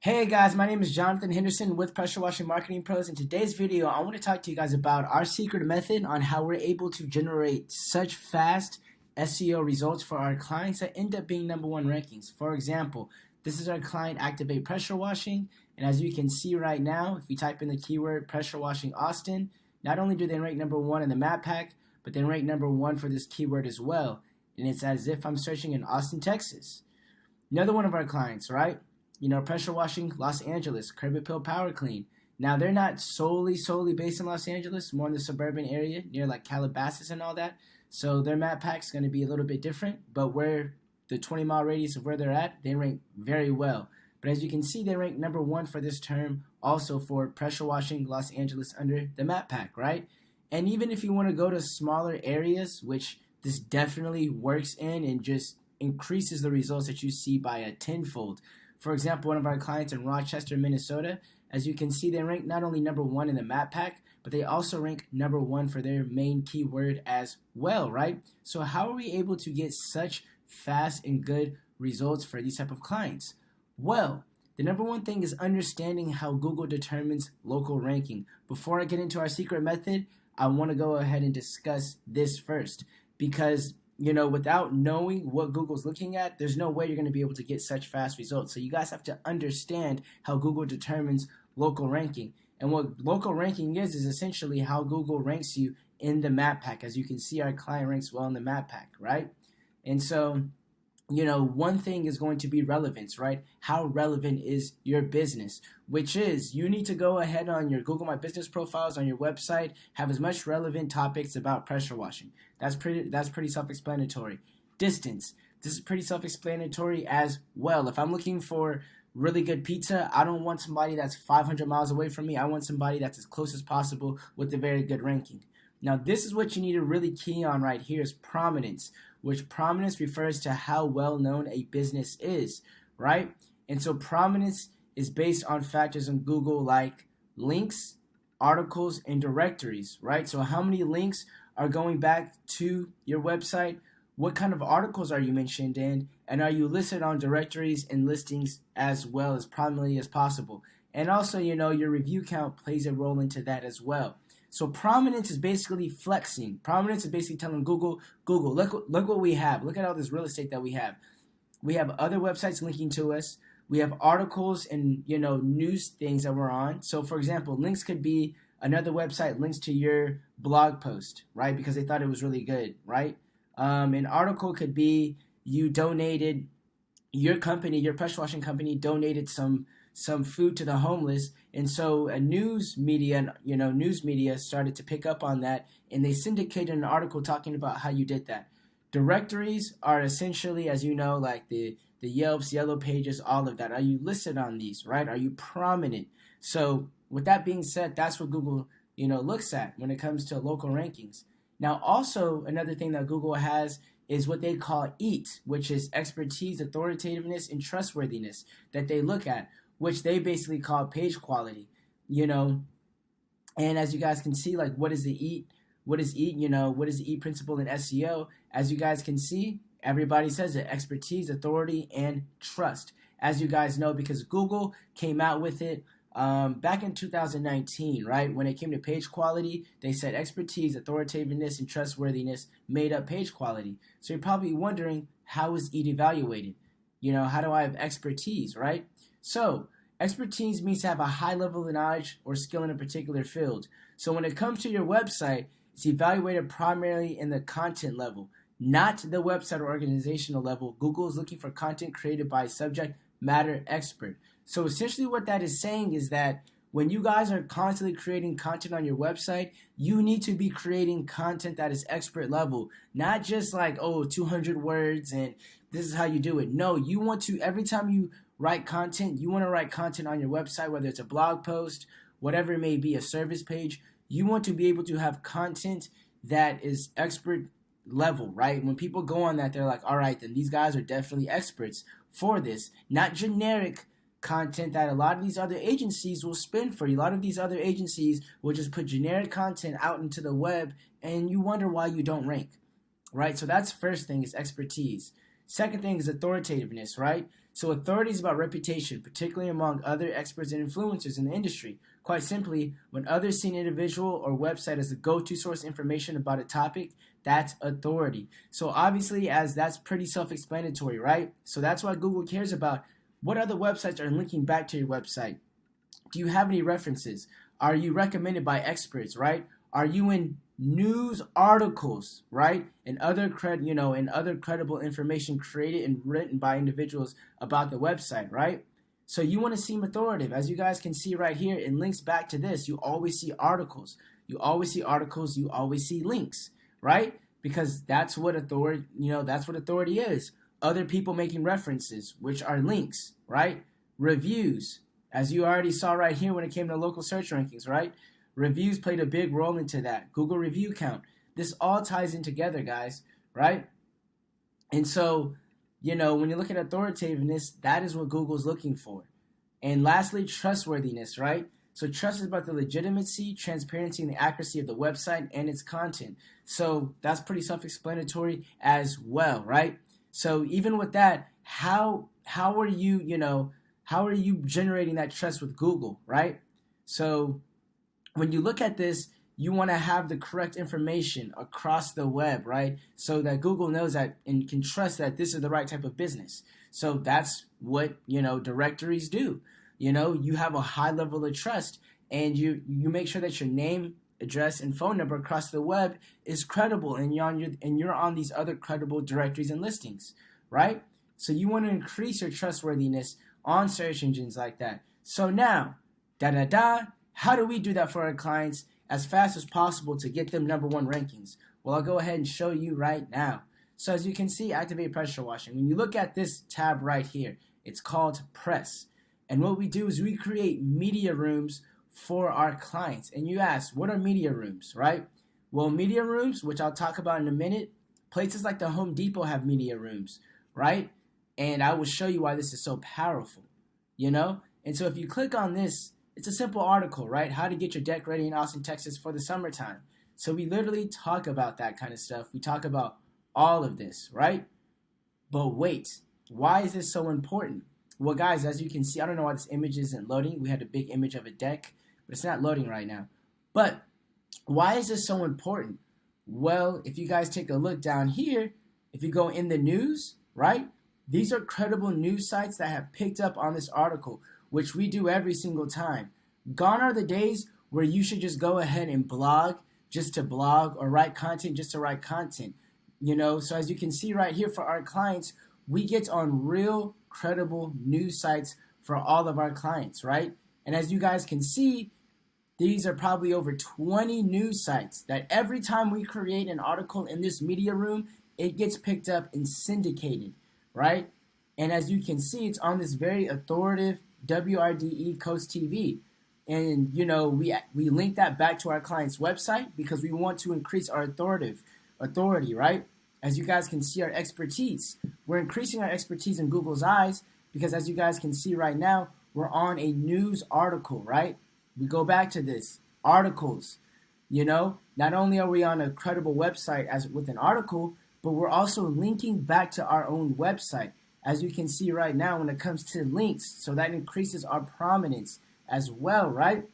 Hey guys, my name is Jonathan Henderson with Pressure Washing Marketing Pros. In today's video, I want to talk to you guys about our secret method on how we're able to generate such fast SEO results for our clients that end up being #1 rankings. For example, this is our client Activate Pressure Washing, and as you can see right now, if you type in the keyword Pressure Washing Austin, not only do they rank #1 in the map pack, but they rank #1 for this keyword as well. And it's as if I'm searching in Austin, Texas. Another one of our clients, right? Pressure Washing Los Angeles, Curb Appeal Power Clean. Now, they're not solely based in Los Angeles, more in the suburban area near like Calabasas and all that. So their map pack's going to be a little bit different, but where the 20-mile radius of where they're at, they rank very well. But as you can see, they rank #1 for this term, also for Pressure Washing Los Angeles under the map pack, right? And even if you want to go to smaller areas, which this definitely works in and just increases the results that you see by a tenfold. For example, one of our clients in Rochester, Minnesota, as you can see, they rank not only #1 in the map pack, but they also rank #1 for their main keyword as well, right? So how are we able to get such fast and good results for these type of clients? Well, the #1 thing is understanding how Google determines local ranking. Before I get into our secret method, I want to go ahead and discuss this first because without knowing what Google's looking at, there's no way you're going to be able to get such fast results. So you guys have to understand how Google determines local ranking. And what local ranking is essentially how Google ranks you in the map pack. As you can see, our client ranks well in the map pack, right? And so, one thing is going to be relevance, right? How relevant is your business? Which is, you need to go ahead on your Google My Business profiles on your website, have as much relevant topics about pressure washing. That's pretty self-explanatory. Distance. This is pretty self-explanatory as well. If I'm looking for really good pizza, I don't want somebody that's 500 miles away from me. I want somebody that's as close as possible with a very good ranking. Now, this is what you need to really key on right here is prominence, which prominence refers to how well known a business is, right? And so prominence is based on factors in Google like links, articles, and directories, right? So how many links are going back to your website? What kind of articles are you mentioned in? And are you listed on directories and listings as well as prominently as possible? And also, your review count plays a role into that as well. So prominence is basically flexing. Prominence is basically telling Google, look what we have. Look at all this real estate that we have. We have other websites linking to us. We have articles and, news things that we're on. So, for example, links could be another website links to your blog post, right? Because they thought it was really good, right? An article could be you donated, your company, your pressure washing company donated some food to the homeless, and so a news media started to pick up on that, and they syndicated an article talking about how you did that. Directories are essentially, as you know, like the Yelps, Yellow Pages, all of that. Are you listed on these, right? Are you prominent? So with that being said, that's what Google looks at when it comes to local rankings. Now, also another thing that Google has is what they call EAT, which is expertise, authoritativeness, and trustworthiness that they look at, which they basically call page quality, And as you guys can see, like, what is the EAT? What is EAT? What is the EAT principle in SEO? As you guys can see, everybody says it: expertise, authority, and trust. As you guys know, because Google came out with it back in 2019, right? When it came to page quality, they said expertise, authoritativeness, and trustworthiness made up page quality. So you're probably wondering, how is EAT evaluated? How do I have expertise, right? So, expertise means to have a high level of knowledge or skill in a particular field. So when it comes to your website, it's evaluated primarily in the content level, not the website or organizational level. Google is looking for content created by a subject matter expert. So essentially what that is saying is that when you guys are constantly creating content on your website, you need to be creating content that is expert level, not just like, 200 words and this is how you do it. No, you want to, every time you write content, you want to write content on your website, whether it's a blog post, whatever it may be, a service page. You want to be able to have content that is expert level, right? When people go on that, they're like, all right, then these guys are definitely experts for this, not generic content that a lot of these other agencies will spin for you. A lot of these other agencies will just put generic content out into the web, and you wonder why you don't rank, right? So that's first thing is expertise. Second thing is authoritativeness, right? So authority is about reputation, particularly among other experts and influencers in the industry. Quite simply, when others see an individual or website as the go-to source information about a topic, that's authority. So obviously, as that's pretty self-explanatory, right? So that's why Google cares about what other websites are linking back to your website. Do you have any references? Are you recommended by experts, right? Are you in news articles, right? And other credible information created and written by individuals about the website, right? So you want to seem authoritative. As you guys can see right here, it links back to this. You always see articles. You always see articles. You always see links, right? Because that's what authority, that's what authority is. Other people making references, which are links, right? Reviews, as you already saw right here when it came to local search rankings, right? Reviews played a big role into that. Google review count. This all ties in together, guys, right? And so, when you look at authoritativeness, that is what Google's looking for. And lastly, trustworthiness, right? So trust is about the legitimacy, transparency, and the accuracy of the website and its content. So that's pretty self-explanatory as well, right? So even with that, how are you generating that trust with Google, right? So when you look at this, you want to have the correct information across the web, right? So that Google knows that and can trust that this is the right type of business. So that's what, directories do. You have a high level of trust, and you make sure that your name, address, and phone number across the web is credible, and you're on these other credible directories and listings, right? So you want to increase your trustworthiness on search engines like that. So now, how do we do that for our clients as fast as possible to get them #1 rankings? Well, I'll go ahead and show you right now. So as you can see, activate pressure washing. When you look at this tab right here, it's called Press. And what we do is we create media rooms for our clients. And you ask, what are media rooms, right? Well, media rooms, which I'll talk about in a minute, places like the Home Depot have media rooms, right? And I will show you why this is so powerful, And so if you click on this, it's a simple article, right? How to get your deck ready in Austin, Texas for the summertime. So we literally talk about that kind of stuff. We talk about all of this, right? But wait, why is this so important? Well, guys, as you can see, I don't know why this image isn't loading. We had a big image of a deck, but it's not loading right now. But why is this so important? Well, if you guys take a look down here, if you go in the news, right? These are credible news sites that have picked up on this article, which we do every single time. Gone are the days where you should just go ahead and blog just to blog or write content just to write content. So as you can see right here for our clients, we get on real credible news sites for all of our clients, right? And as you guys can see, these are probably over 20 news sites that every time we create an article in this media room, it gets picked up and syndicated, right? And as you can see, it's on this very authoritative WRDE Coast TV. And, we link that back to our client's website because we want to increase our authority, right? As you guys can see, our expertise. We're increasing our expertise in Google's eyes because as you guys can see right now, we're on a news article, right? We go back to this, articles. Not only are we on a credible website as with an article, but we're also linking back to our own website. As you can see right now when it comes to links, so that increases our prominence as well, right?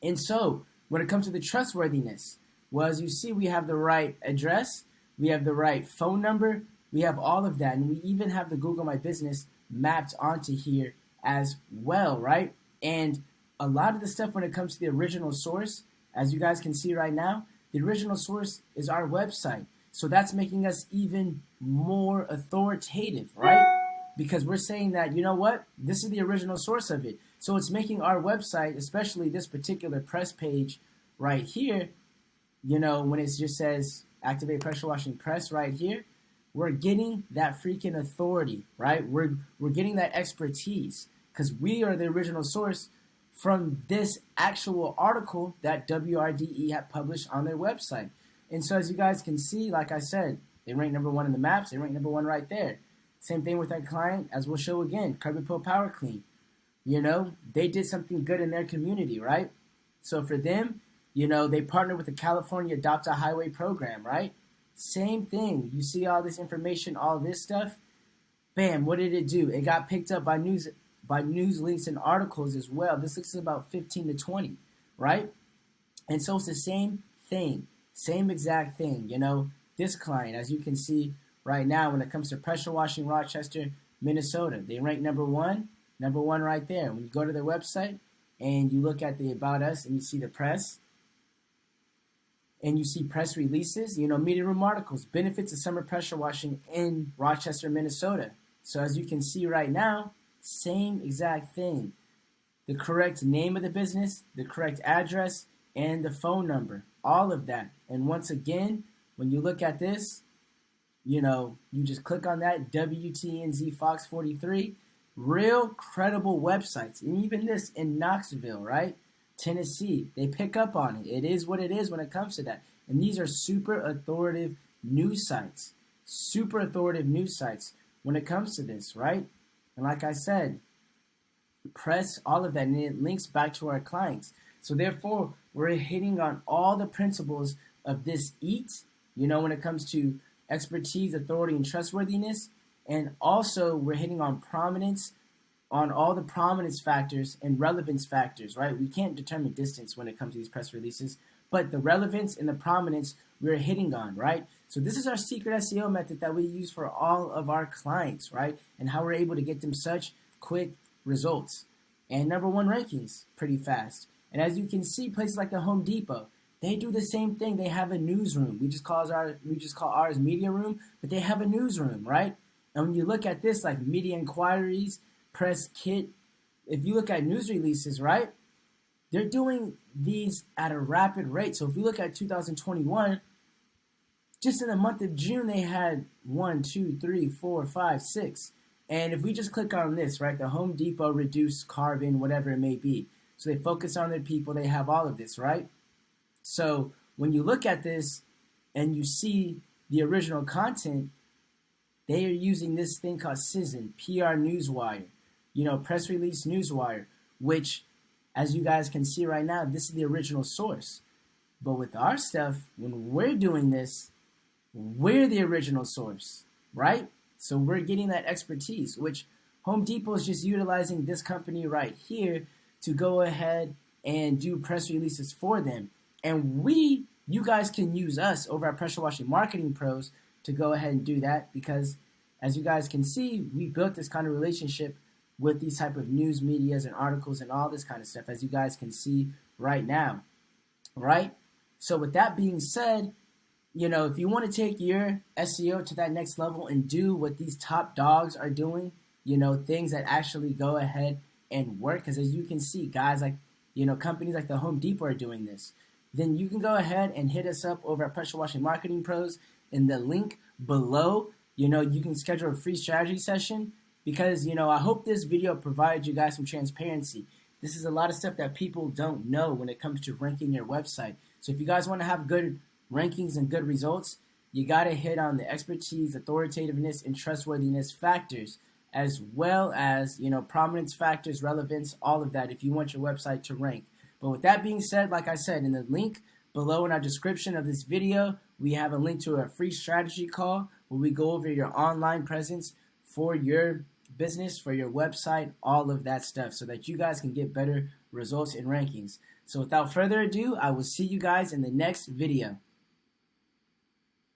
And so when it comes to the trustworthiness, well, as you see, we have the right address, we have the right phone number, we have all of that, and we even have the Google My Business mapped onto here as well, right? And a lot of the stuff when it comes to the original source, as you guys can see right now, the original source is our website. So that's making us even more authoritative, right? Because we're saying that, this is the original source of it. So it's making our website, especially this particular press page right here, when it just says activate pressure washing press right here, we're getting that freaking authority, right? We're getting that expertise because we are the original source from this actual article that WRDE had published on their website. And so as you guys can see, like I said, they rank #1 in the maps. They rank #1 right there. Same thing with our client, as we'll show again, Carbon Pill Power Clean. They did something good in their community, right? So for them, they partnered with the California Adopt a Highway program, right? Same thing. You see all this information, all this stuff. bam, what did it do? It got picked up by news links and articles as well. This looks about 15 to 20, right? And so it's the same thing, same exact thing. You know, this client, as you can see right now, when it comes to pressure washing Rochester, Minnesota, they rank number one right there. When you go to their website and you look at the About Us and you see the press, and you see press releases, you know, media room articles, benefits of summer pressure washing in Rochester, Minnesota. So as you can see right now, same exact thing. The correct name of the business, the correct address, and the phone number, all of that. And once again, when you look at this, you know, you just click on that, WTNZ Fox 43, real credible websites. And even this in Knoxville, right? Tennessee, they pick up on it. It is what it is when it comes to that. And these are super authoritative news sites. Super authoritative news sites when it comes to this, right? And like I said, press, all of that, and it links back to our clients. So therefore, we're hitting on all the principles of this EAT, you know, when it comes to expertise, authority, and trustworthiness. And also, we're hitting on prominence, on all the prominence factors and relevance factors, right? We can't determine distance when it comes to these press releases, but the relevance and the prominence we're hitting on, right? So this is our secret SEO method that we use for all of our clients, right? And how we're able to get them such quick results. And number one rankings pretty fast. And as you can see, places like the Home Depot, they do the same thing. They have a newsroom. We just call ours media room, but they have a newsroom, right? And when you look at this, like media inquiries, press kit, if you look at news releases, right, they're doing these at a rapid rate. So if you look at 2021, just in the month of June, they had 1, 2, 3, 4, 5, 6. And if we just click on this, right, the Home Depot reduced carbon, whatever it may be. So they focus on their people. They have all of this, right? So when you look at this and you see the original content, they are using this thing called CISN, PR Newswire, you know, press release Newswire, which, as you guys can see right now, this is the original source. But with our stuff, when we're doing this, we're the original source, right? So we're getting that expertise, which Home Depot is just utilizing this company right here to go ahead and do press releases for them. And you guys can use us over at Pressure Washing Marketing Pros to go ahead and do that, because as you guys can see, we built this kind of relationship with these type of news medias and articles and all this kind of stuff, as you guys can see right now, right? So with that being said, you know, if you want to take your SEO to that next level and do what these top dogs are doing, you know, things that actually go ahead and work, because as you can see, guys like, you know, companies like the Home Depot are doing this, then you can go ahead and hit us up over at Pressure Washing Marketing Pros in the link below. You know, you can schedule a free strategy session, because, you know, I hope this video provided you guys some transparency. This is a lot of stuff that people don't know when it comes to ranking your website. So if you guys want to have good rankings and good results, you got to hit on the expertise, authoritativeness, and trustworthiness factors, as well as, you know, prominence factors, relevance, all of that if you want your website to rank. But with that being said, like I said, in the link below in our description of this video, we have a link to a free strategy call where we go over your online presence for your business, for your website, all of that stuff, so that you guys can get better results and rankings. So without further ado, I will see you guys in the next video.